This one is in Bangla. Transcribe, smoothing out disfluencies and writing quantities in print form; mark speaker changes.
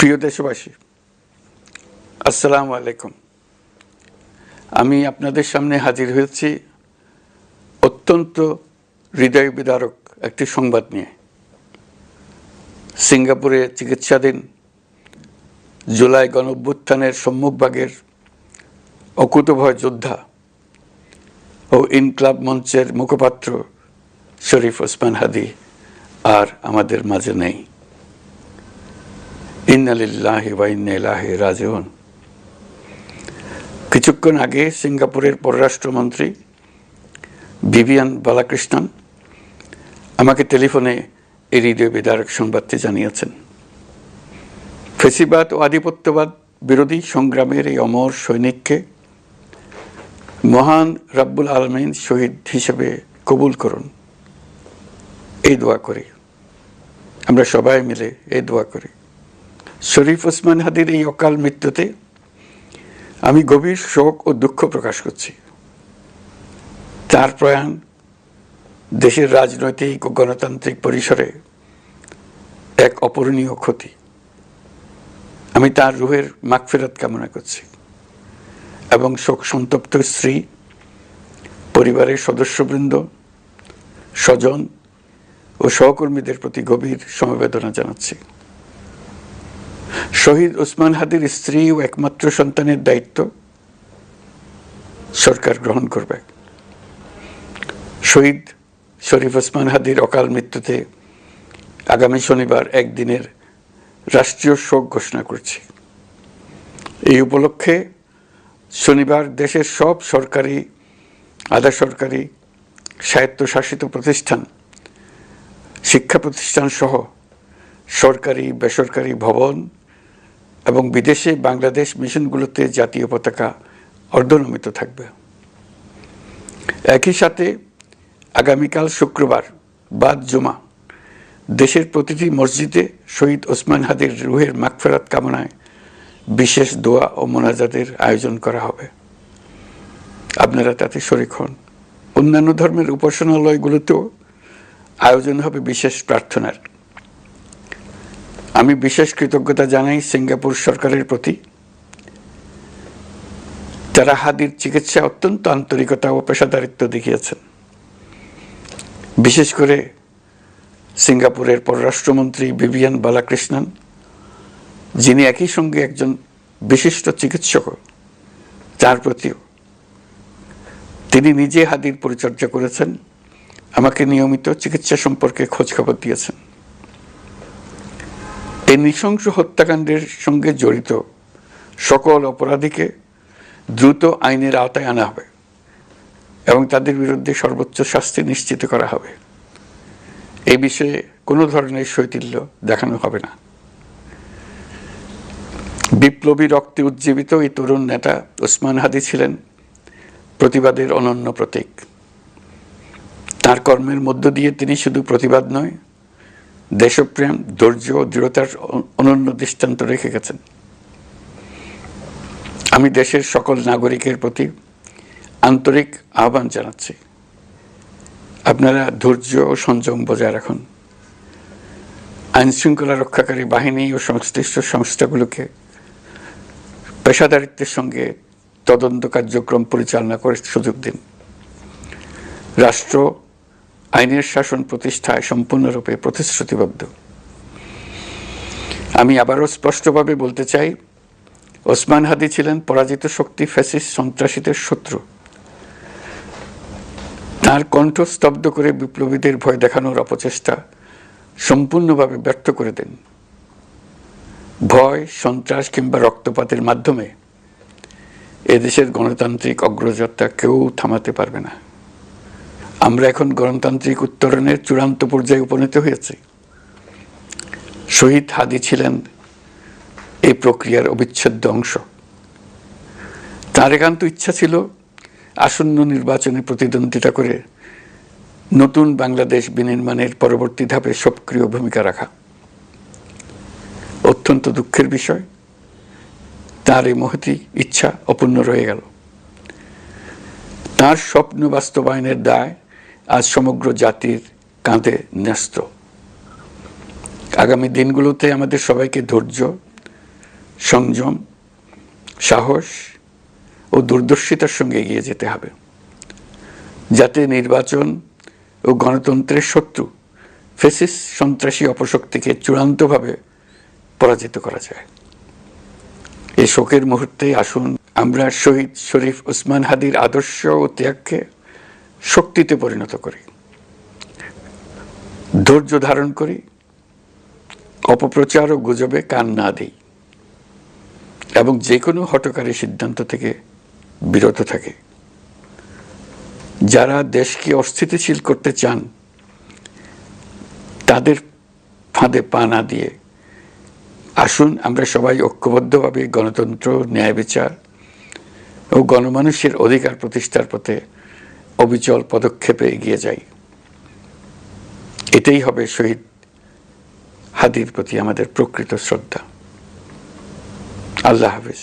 Speaker 1: প্রিয় দেশবাসী, আসসালামু আলাইকুম। আমি আপনাদের সামনে হাজির হয়েছি অত্যন্ত হৃদয় বিদারক একটি সংবাদ নিয়ে। সিঙ্গাপুরে চিকিৎসাধীন জুলাই গণঅভ্যুত্থানের সম্মুখভাগের অকুতোভয় যোদ্ধা ও ইনকলাব মঞ্চের মুখপাত্র শরীফ ওসমান হাদী আর আমাদের মাঝে নেই। ইন্না লিল্লাহি ওয়া ইন্না ইলাইহি রাজিউন। কিছুক্ষণ আগে সিঙ্গাপুরের পররাষ্ট্রমন্ত্রী ভিভিয়ান বালাকৃষ্ণন আমাকে টেলিফোনে এই হৃদয় বিদারক সংবাদটি জানিয়েছেন। ফেসিবাদ ও আধিপত্যবাদ বিরোধী সংগ্রামের এই অমর সৈনিককে মহান রব্বুল আলামিন শহীদ হিসেবে কবুল করুন, এই দোয়া করি। আমরা সবাই মিলে এই দোয়া করি। শরীফ ওসমান হাদীর এই অকাল মৃত্যুতে আমি গভীর শোক ও দুঃখ প্রকাশ করছি। তার প্রয়াণ দেশের রাজনৈতিক ও গণতান্ত্রিক পরিসরে এক অপূরণীয় ক্ষতি। আমি তার রুহের মাগফিরাত কামনা করছি এবং শোক সন্তপ্ত স্ত্রী, পরিবারের সদস্যবৃন্দ, স্বজন ও সহকর্মীদের প্রতি গভীর সমবেদনা জানাচ্ছি। শহীদ ওসমান হাদীর স্ত্রী ও একমাত্র সন্তানের দায়িত্ব সরকার গ্রহণ করবে। শহীদ শরীফ ওসমান হাদীর অকাল মৃত্যুতে আগামী শনিবার একদিনের রাষ্ট্রীয় শোক ঘোষণা করছি। এই উপলক্ষে শনিবার দেশের সব সরকারি, আধা সরকারি, স্বায়ত্তশাসিত প্রতিষ্ঠান, শিক্ষা প্রতিষ্ঠান সহ সরকারি বেসরকারি ভবন এবং বিদেশে বাংলাদেশ মিশনগুলোতে জাতীয় পতাকা অর্ধনমিত থাকবে। একই সাথে আগামীকাল শুক্রবার বাদ জুমা দেশের প্রতিটি মসজিদে শহীদ ওসমান হাদীর রুহের মাগফিরাত কামনায় বিশেষ দোয়া ও মোনাজাতের আয়োজন করা হবে। আপনারা তাতে শরীক হন। অন্যান্য ধর্মের উপাসনালয়গুলোতেও আয়োজন হবে বিশেষ প্রার্থনার। আমি বিশেষ কৃতজ্ঞতা জানাই সিঙ্গাপুর সরকারের প্রতি। তারা হাদীর চিকিৎসায় অত্যন্ত আন্তরিকতা ও পেশাদারিত্ব দেখিয়েছেন। বিশেষ করে সিঙ্গাপুরের পররাষ্ট্রমন্ত্রী ভিভিয়ান বালাকৃষ্ণন, যিনি একই সঙ্গে একজন বিশিষ্ট চিকিৎসক, তার প্রতিও তিনি নিজে হাদীর পরিচর্যা করেছেন, আমাকে নিয়মিত চিকিৎসা সম্পর্কে খোঁজখবর দিয়েছেন। এই নৃশংস হত্যাকাণ্ডের সঙ্গে জড়িত সকল অপরাধীকে দ্রুত আইনের আওতায় আনা হবে এবং তাদের বিরুদ্ধে সর্বোচ্চ শাস্তি নিশ্চিত করা হবে। এই বিষয়ে কোনো ধরনের শৈথিল্য দেখানো হবে না। বিপ্লবী রক্তে উজ্জীবিত এই তরুণ নেতা ওসমান হাদী ছিলেন প্রতিবাদের অনন্য প্রতীক। তার কর্মের মধ্য দিয়ে তিনি শুধু প্রতিবাদ নয়, দেশপ্রেম, ধৈর্য ও দৃঢ়তার অনন্য দৃষ্টান্ত রেখে গেছেন। আমি দেশের সকল নাগরিকের প্রতি আন্তরিক আহ্বান জানাচ্ছি, আপনারা ধৈর্য ও সংযম বজায় রাখুন। আইনশৃঙ্খলা রক্ষাকারী বাহিনী ও সংশ্লিষ্ট সংস্থাগুলোকে পেশাদারিত্বের সঙ্গে তদন্ত কার্যক্রম পরিচালনা করে সুযোগ দিন। রাষ্ট্র আইনের শাসন প্রতিষ্ঠায় সম্পূর্ণরূপে প্রতিশ্রুতিবদ্ধ। আমি আবারও স্পষ্টভাবে বলতে চাই, ওসমান হাদী ছিলেন পরাজিত শক্তি ফ্যাসিস্ট সন্ত্রাসীদের শত্রু। তার কণ্ঠ স্তব্ধ করে বিপ্লবীদের ভয় দেখানোর অপচেষ্টা সম্পূর্ণভাবে ব্যর্থ করে দেন। ভয়, সন্ত্রাস কিংবা রক্তপাতের মাধ্যমে এদেশের গণতান্ত্রিক অগ্রযাত্রা কেউ থামাতে পারবে না। আমরা এখন গণতান্ত্রিক উত্তরণের চূড়ান্ত পর্যায়ে উপনীত হয়েছি। শহীদ হাদী ছিলেন এই প্রক্রিয়ার অবিচ্ছেদ্য অংশ। তার একান্ত ইচ্ছা ছিল আসন্ন নির্বাচনে প্রতিদ্বন্দ্বিতা করে নতুন বাংলাদেশ বিনির্মাণের পরবর্তী ধাপে সক্রিয় ভূমিকা রাখা। অত্যন্ত দুঃখের বিষয়, তার এই মহতী ইচ্ছা অপূর্ণ রয়ে গেল। তার স্বপ্ন বাস্তবায়নের দায় আজ সমগ্র জাতির কাঁধে ন্যস্ত। আগামী দিনগুলোতে আমাদের সবাইকে ধৈর্য সংযম, সাহস ও দূরদর্শিতার সঙ্গে এগিয়ে যেতে হবে, যাতে নির্বাচন ও গণতন্ত্রের শত্রু ফ্যাসিস্ট সন্ত্রাসী অপশক্তিকে চূড়ান্তভাবে পরাজিত করা যায়। এই শোকের মুহূর্তে আসুন আমরা শহীদ শরীফ ওসমান হাদির আদর্শ ও ত্যাগকে শক্তিতে পরিণত করি, ধৈর্য ধারণ করি, অপপ্রচার ও গুজবে কান না দিই এবং যে কোনো হঠকারী সিদ্ধান্ত থেকে বিরত থাকে। যারা দেশকে অস্থিতিশীল করতে চান তাদের ফাঁদে পা না দিয়ে আসুন আমরা সবাই ঐক্যবদ্ধভাবে গণতন্ত্র, ন্যায় বিচার ও গণমানুষের অধিকার প্রতিষ্ঠার পথে অবিচল পদক্ষেপে এগিয়ে যাই। এটাই হবে শহীদ হাদির প্রতি আমাদের প্রকৃত শ্রদ্ধা। আল্লাহ হাফেজ।